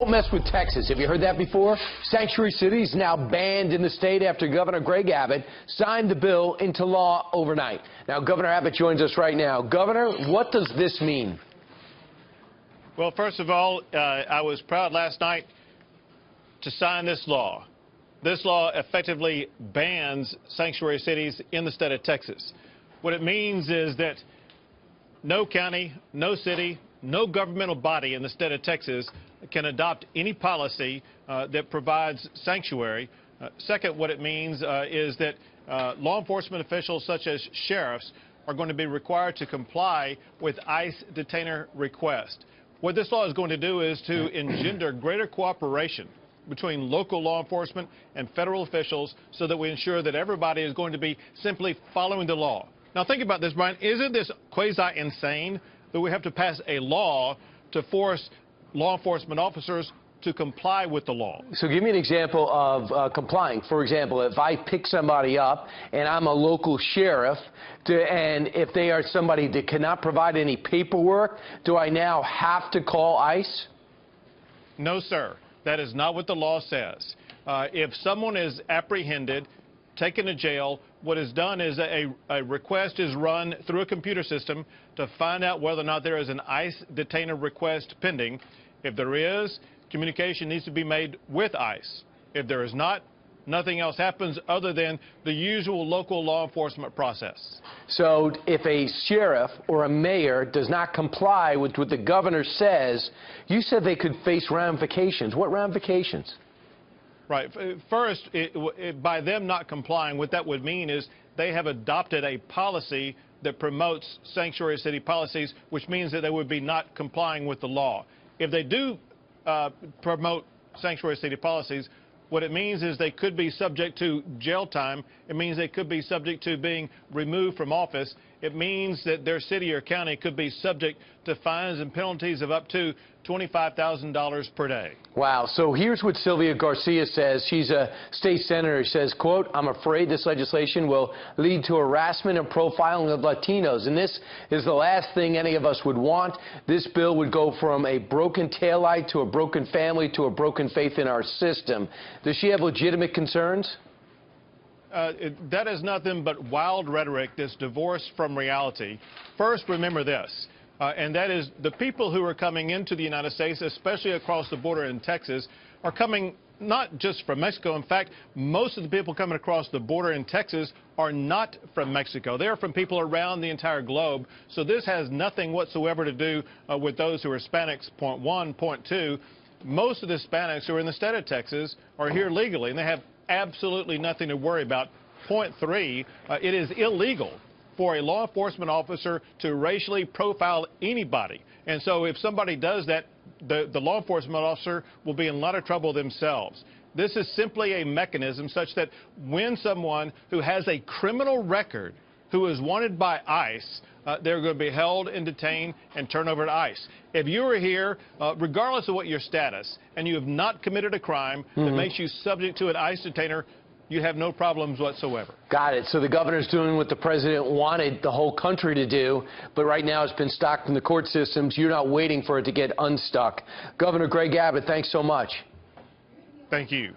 Don't mess with Texas. Have you heard that before? Sanctuary cities now banned in the state after Governor Greg Abbott signed the bill into law overnight. Now, Governor Abbott joins us right now. Governor, what does this mean? Well, first of all, I was proud last night to sign this law. This law effectively bans sanctuary cities in the state of Texas. What it means is that no county, no city, no governmental body in the state of Texas can adopt any policy that provides sanctuary. Second, what it means is that law enforcement officials such as sheriffs are going to be required to comply with ICE detainer requests. What this law is going to do is to engender greater cooperation between local law enforcement and federal officials so that we ensure that everybody is going to be simply following the law. Now think about this, Brian. Isn't this quasi-insane that we have to pass a law to force law enforcement officers to comply with the law? So give me an example of complying. For example, if I pick somebody up and I'm a local sheriff, and if they are somebody that cannot provide any paperwork, do I now have to call ICE? No, sir. That is not what the law says. If someone is apprehended, taken to jail, what is done is a request is run through a computer system to find out whether or not there is an ICE detainer request pending. If there is, communication needs to be made with ICE. If there is not, nothing else happens other than the usual local law enforcement process. So if a sheriff or a mayor does not comply with what the governor says, you said they could face ramifications. What ramifications? Right. First, by them not complying, what that would mean is they have adopted a policy that promotes sanctuary city policies, which means that they would be not complying with the law. If they do promote sanctuary city policies, what it means is they could be subject to jail time. It means they could be subject to being removed from office. It means that their city or county could be subject to fines and penalties of up to $25,000 per day. Wow. So here's what Sylvia Garcia says. She's a state senator. She says, quote, "I'm afraid this legislation will lead to harassment and profiling of Latinos. And this is the last thing any of us would want. This bill would go from a broken taillight to a broken family to a broken faith in our system." Does she have legitimate concerns? That is nothing but wild rhetoric that's divorced from reality. First, remember this, and that is the people who are coming into the United States, especially across the border in Texas, are coming not just from Mexico. In fact, most of the people coming across the border in Texas are not from Mexico. They're from people around the entire globe. So this has nothing whatsoever to do with those who are Hispanics, point one. Point two, most of the Hispanics who are in the state of Texas are here legally, and they have absolutely nothing to worry about. Point three, it is illegal for a law enforcement officer to racially profile anybody. And so if somebody does that, the law enforcement officer will be in a lot of trouble themselves. This is simply a mechanism such that when someone who has a criminal record who is wanted by ICE, they're going to be held and detained and turned over to ICE. If you are here, regardless of what your status, and you have not committed a crime that makes you subject to an ICE detainer, you have no problems whatsoever. Got it. So the governor's doing what the president wanted the whole country to do, but right now it's been stocked in the court systems. You're not waiting for it to get unstuck. Governor Greg Abbott, thanks so much. Thank you.